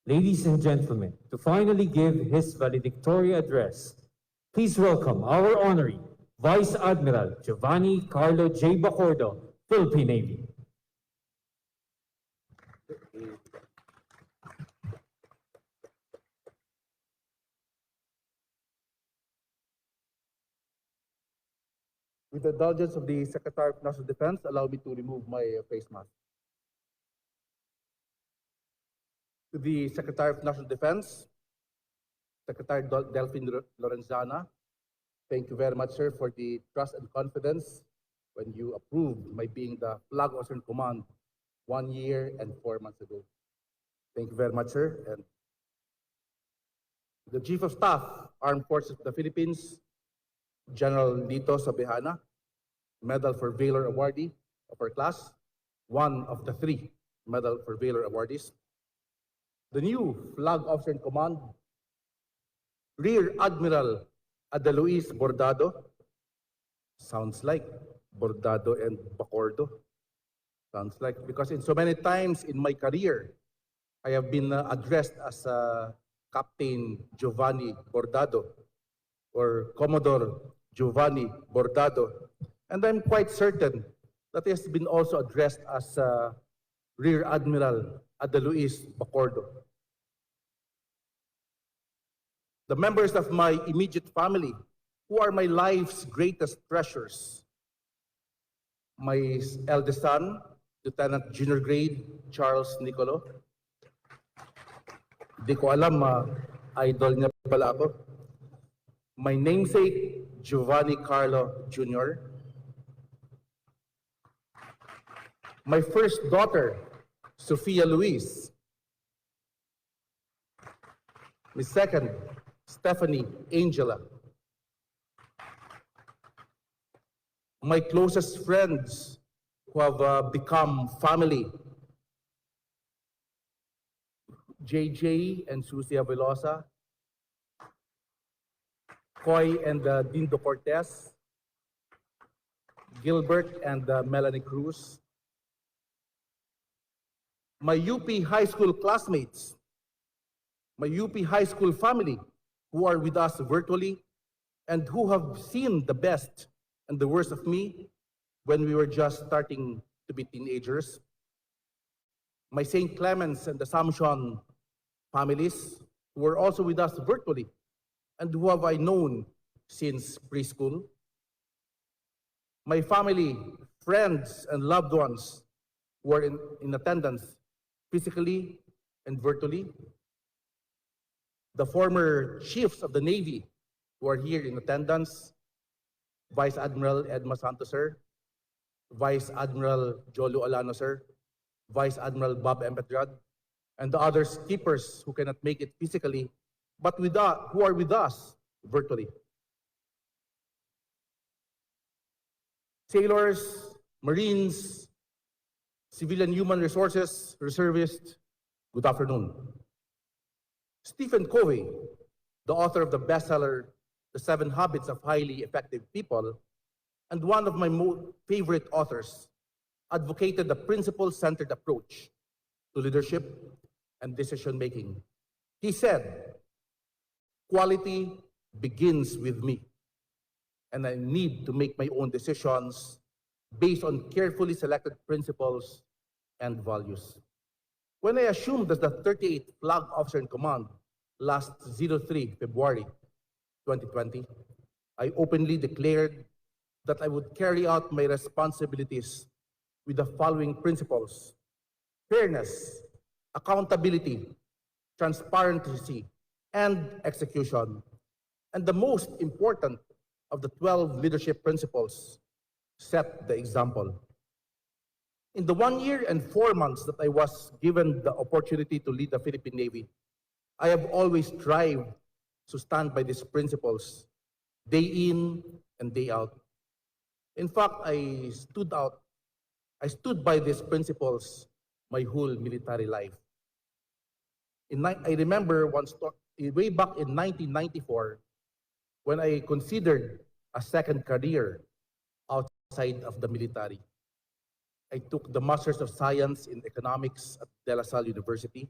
Ladies and gentlemen, to finally give his valedictory address, please welcome our honoree, Vice Admiral Giovanni Carlo J. Bacordo, Philippine Navy. With the indulgence of the Secretary of National Defense, allow me to remove my face mask. To the Secretary of National Defense, Secretary Delfin Lorenzana, thank you very much, sir, for the trust and confidence when you approved my being the Flag Officer in Command 1 year and 4 months ago. Thank you very much, sir. And the Chief of Staff, Armed Forces of the Philippines, General Lito Sobejana, Medal for Valor awardee of our class, one of the 3 Medal for Valor awardees. The new Flag Officer in Command, Rear Admiral Adaluis Bordado. Sounds like Bordado and Bacordo. Sounds like, because in so many times in my career, I have been addressed as Captain Giovanni Bordado or Commodore Giovanni Bordado. And I'm quite certain that he has been also addressed as Rear Admiral Adaluis Bacordo. The members of my immediate family, who are my life's greatest treasures. My eldest son, Lieutenant Junior Grade Charles Nicolo. Di ko alam, idol niya pala ako. My namesake, Giovanni Carlo Jr. My first daughter, Sofia Luis. My second, Stephanie Angela. My closest friends who have become family, JJ and Susie Avelosa, Coy and Dindo Cortez, Gilbert and Melanie Cruz. My UP high school classmates, my UP high school family who are with us virtually and who have seen the best and the worst of me when we were just starting to be teenagers. My St. Clements and Assumption families who were also with us virtually and who have I known since preschool. My family, friends, and loved ones who are in attendance physically and virtually. The former chiefs of the Navy who are here in attendance, Vice Admiral Edma Santos, sir, Vice Admiral Jolo Alano, sir, Vice Admiral Bob Empedrad, and the other skippers who cannot make it physically, but who are with us virtually. Sailors, Marines, civilian human resources, reservists, good afternoon. Stephen Covey, the author of the bestseller, The 7 Habits of Highly Effective People, and one of my favorite authors, advocated the principle-centered approach to leadership and decision-making. He said, quality begins with me, and I need to make my own decisions based on carefully selected principles and values. When I assumed as the 38th Flag Officer in Command last 03 February 2020, I openly declared that I would carry out my responsibilities with the following principles: fairness, accountability, transparency, and execution. And the most important of the 12 leadership principles, set the example. In the 1 year and 4 months that I was given the opportunity to lead the Philippine Navy, I have always strived to stand by these principles, day in and day out. In fact, I stood by these principles my whole military life. I remember way back in 1994, when I considered a second career outside of the military. I took the Masters of Science in Economics at De La Salle University.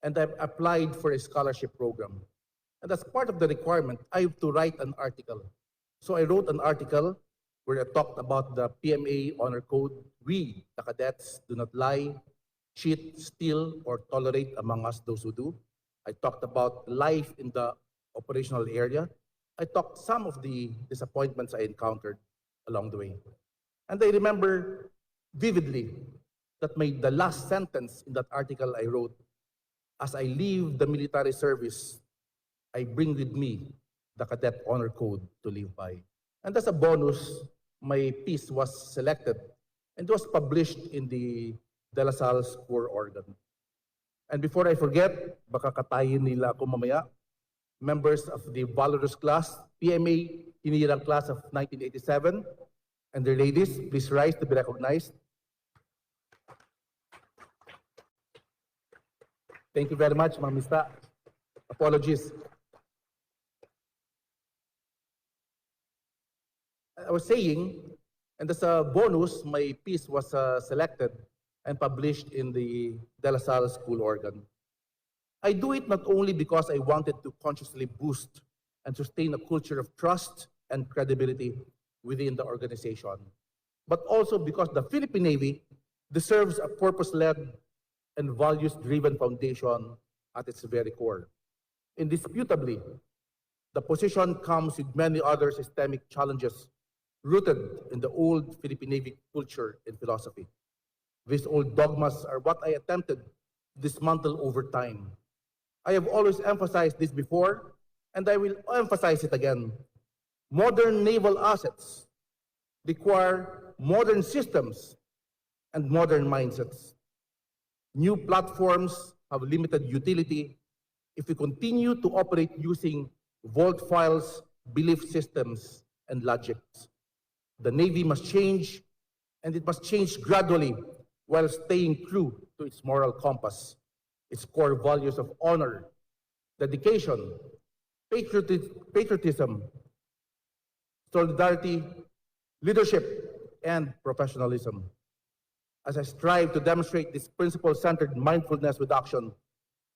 and I've applied for a scholarship program. And as part of the requirement, I have to write an article. So I wrote an article where I talked about the PMA honor code. We, the cadets, do not lie, cheat, steal, or tolerate among us those who do. I talked about life in the operational area. I talked some of the disappointments I encountered along the way. And I remember vividly that the last sentence in that article I wrote, as I leave the military service, I bring with me the cadet honor code to live by. And as a bonus, my piece was selected and was published in the De La Salle score organ. And before I forget, baka katayin nila ako mamaya, members of the Valorous class, PMA Hinirang class of 1987, and their ladies, please rise to be recognized. Thank you very much, Ma'am Mista. Apologies. I was saying, and as a bonus, my piece was selected and published in the De La Salle school organ. I do it not only because I wanted to consciously boost and sustain a culture of trust and credibility within the organization, but also because the Philippine Navy deserves a purpose-led and values-driven foundation at its very core. Indisputably, the position comes with many other systemic challenges rooted in the old Philippine Navy culture and philosophy. These old dogmas are what I attempted to dismantle over time. I have always emphasized this before, and I will emphasize it again. Modern naval assets require modern systems and modern mindsets. New platforms have limited utility if we continue to operate using vault files, belief systems, and logics. The Navy must change, and it must change gradually while staying true to its moral compass, its core values of honor, dedication, patriotism, solidarity, leadership, and professionalism. As I strive to demonstrate this principle-centered mindfulness with action,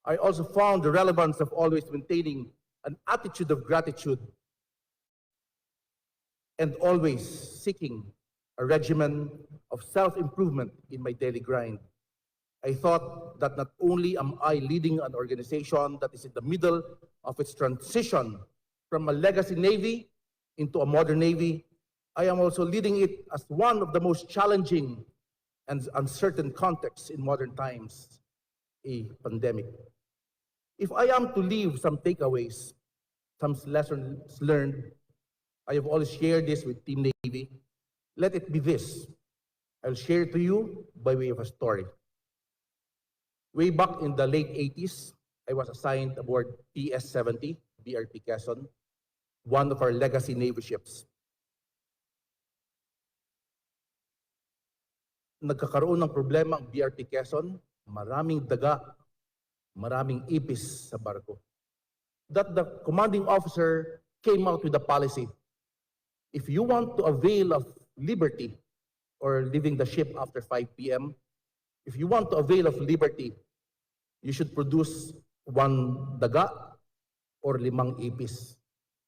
I also found the relevance of always maintaining an attitude of gratitude and always seeking a regimen of self-improvement in my daily grind. I thought that not only am I leading an organization that is in the middle of its transition from a legacy Navy into a modern Navy, I am also leading it as one of the most challenging and uncertain contexts in modern times, a pandemic. If I am to leave some takeaways, some lessons learned, I have always shared this with Team Navy. Let it be this. I'll share it to you by way of a story. Way back in the late 80s, I was assigned aboard PS-70, BRP Quezon, one of our legacy Navy ships. Nagkakaroon ng problema ang BRP Quezon, maraming daga, maraming ipis sa barko. That the commanding officer came out with a policy. If you want to avail of liberty or leaving the ship after 5 p.m., if you want to avail of liberty, you should produce 1 daga or 5 ipis.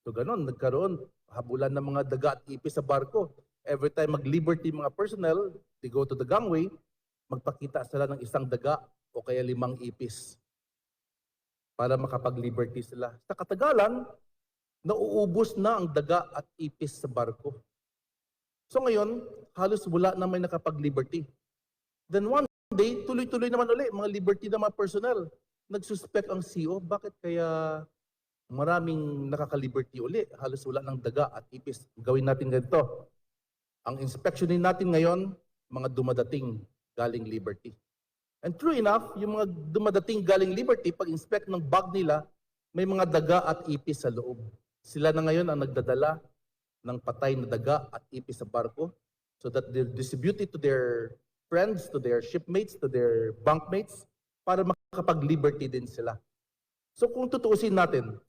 So ganon, nagkaroon, habulan ng mga daga at ipis sa barko. Every time mag-liberty mga personnel, they go to the gangway, magpakita sila ng 1 daga o kaya 5 ipis para makapag-liberty sila. Sa katagalan, nauubos na ang daga at ipis sa barko. So ngayon, halos wala na may nakapag-liberty. Then one day, tuloy-tuloy naman ulit, mga liberty na mga personnel. Nagsuspect ang CO, bakit kaya maraming nakaka-liberty uli? Halos wala ng daga at ipis. Gawin natin ganito. Ang inspectionin natin ngayon, mga dumadating galing liberty. And true enough, yung mga dumadating galing liberty, pag-inspect ng bag nila, may mga daga at ipis sa loob. Sila na ngayon ang nagdadala ng patay na daga at ipis sa barko so that they distribute it to their friends, to their shipmates, to their bunkmates para makapag-liberty din sila. So kung tutuusin natin,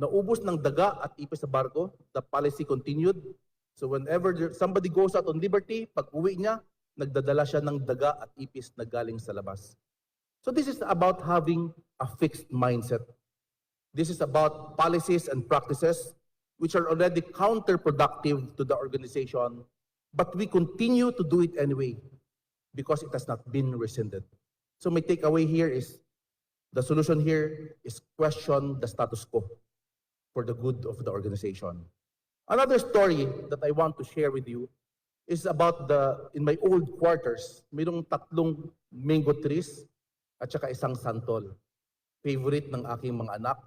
naubos ng daga at ipis sa barko, the policy continued. So whenever somebody goes out on liberty, pag uwi niya, nagdadala siya ng daga at ipis na galing sa labas. So this is about having a fixed mindset. This is about policies and practices which are already counterproductive to the organization, but we continue to do it anyway because it has not been rescinded. So my takeaway here is the solution here is question the status quo for the good of the organization. Another story that I want to share with you is about in my old quarters, mayroong 3 mango trees at saka isang santol. Favorite ng aking mga anak.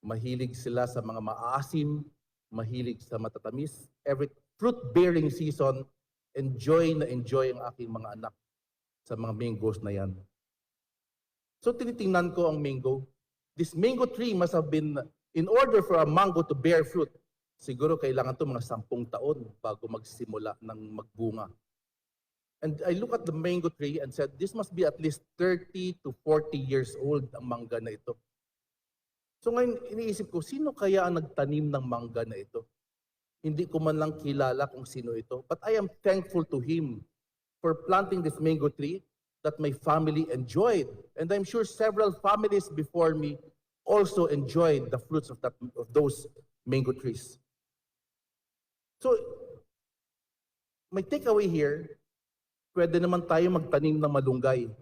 Mahilig sila sa mga maasim, mahilig sa matatamis. Every fruit-bearing season, enjoy na enjoy ang aking mga anak sa mga mangoes na yan. So tinitingnan ko ang mango. This mango tree must have been, in order for a mango to bear fruit, siguro kailangan to mga 10 taon bago magsimula ng magbunga. And I look at the mango tree and said, this must be at least 30 to 40 years old ang mangga na ito. So ngayon iniisip ko, sino kaya ang nagtanim ng mangga na ito? Hindi ko man lang kilala kung sino ito. But I am thankful to him for planting this mango tree that my family enjoyed. And I'm sure several families before me also enjoyed the fruits of those mango trees. So, my takeaway here, pwede naman tayo magtanim ng malunggay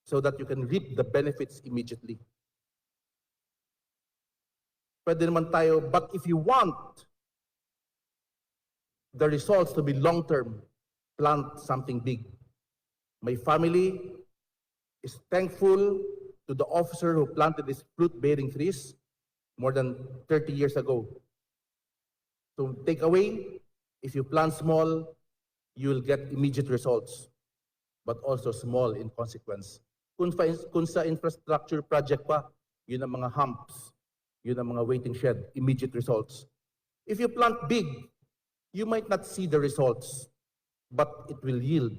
so that you can reap the benefits immediately. Pwede naman tayo, but if you want the results to be long-term, plant something big. My family is thankful to the officer who planted these fruit-bearing trees more than 30 years ago. So take away, if you plant small, you will get immediate results, but also small in consequence. Kung sa infrastructure project pa, yun ang mga humps, yun ang mga waiting shed, immediate results. If you plant big, you might not see the results, but it will yield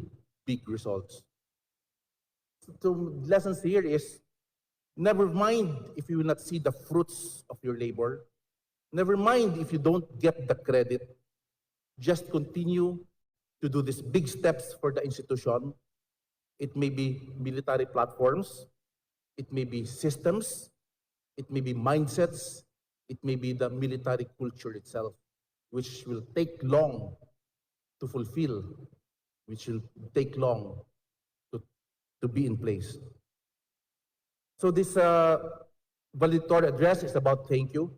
big results. So lessons here is, never mind if you will not see the fruits of your labor. Never mind if you don't get the credit. Just continue to do these big steps for the institution. It may be military platforms. It may be systems. It may be mindsets. It may be the military culture itself, which will take long to fulfill, which will take long to be in place. So this valedictory address is about thank you.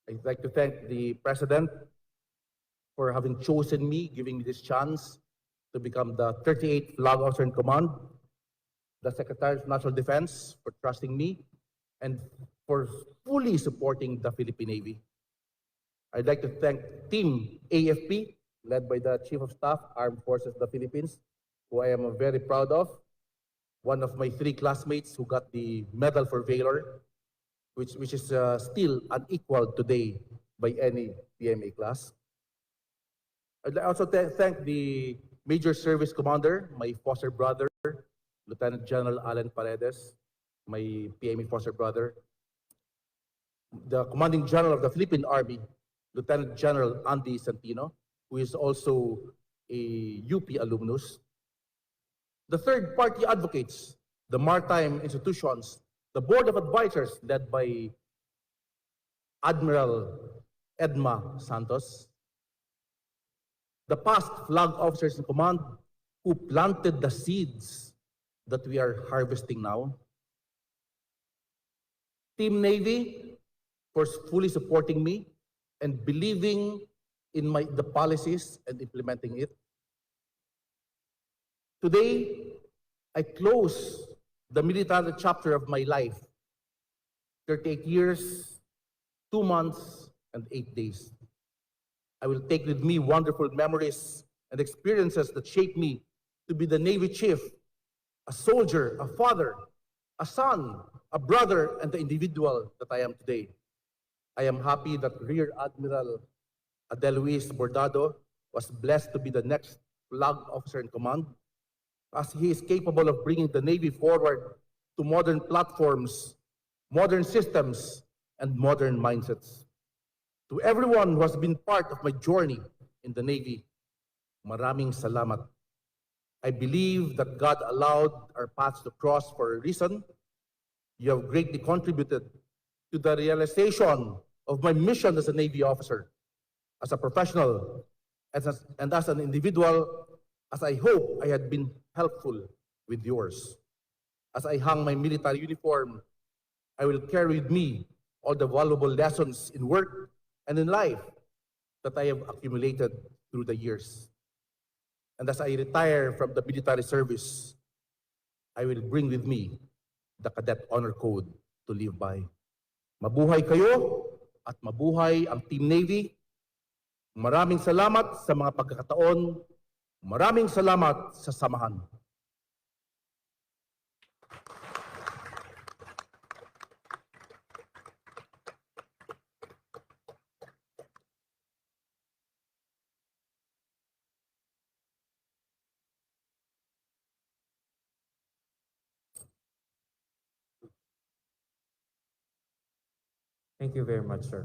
I'd like to thank the President for having chosen me, giving me this chance to become the 38th Flag Officer in Command, the Secretary of National Defense for trusting me, and for fully supporting the Philippine Navy. I'd like to thank Team AFP, led by the Chief of Staff, Armed Forces of the Philippines, who I am very proud of. One of my 3 classmates who got the Medal for Valor, which is still unequaled today by any PMA class. I'd also thank the Major Service Commander, my foster brother, Lieutenant General Alan Paredes, my PMA foster brother. The Commanding General of the Philippine Army, Lieutenant General Andy Santino, who is also a UP alumnus. The third-party advocates, the maritime institutions, the Board of Advisors led by Admiral Edma Santos, the past flag officers in command who planted the seeds that we are harvesting now. Team Navy for fully supporting me and believing in the policies and implementing it. Today, I close the military chapter of my life, 38 years, 2 months, and 8 days. I will take with me wonderful memories and experiences that shaped me to be the Navy chief, a soldier, a father, a son, a brother, and the individual that I am today. I am happy that Rear Admiral Adeluis Bordado was blessed to be the next flag officer in command, as he is capable of bringing the Navy forward to modern platforms, modern systems, and modern mindsets. To everyone who has been part of my journey in the Navy, maraming salamat. I believe that God allowed our paths to cross for a reason, You have greatly contributed to the realization of my mission as a Navy officer, as a professional, and as an individual, as I hope I had been helpful with yours. As I hang my military uniform, I will carry with me all the valuable lessons in work and in life that I have accumulated through the years. And as I retire from the military service, I will bring with me the Cadet Honor Code to live by. Mabuhay kayo at mabuhay ang Team Navy. Maraming salamat sa mga pagkakataon. Maraming salamat sa samahan. Thank you very much, sir.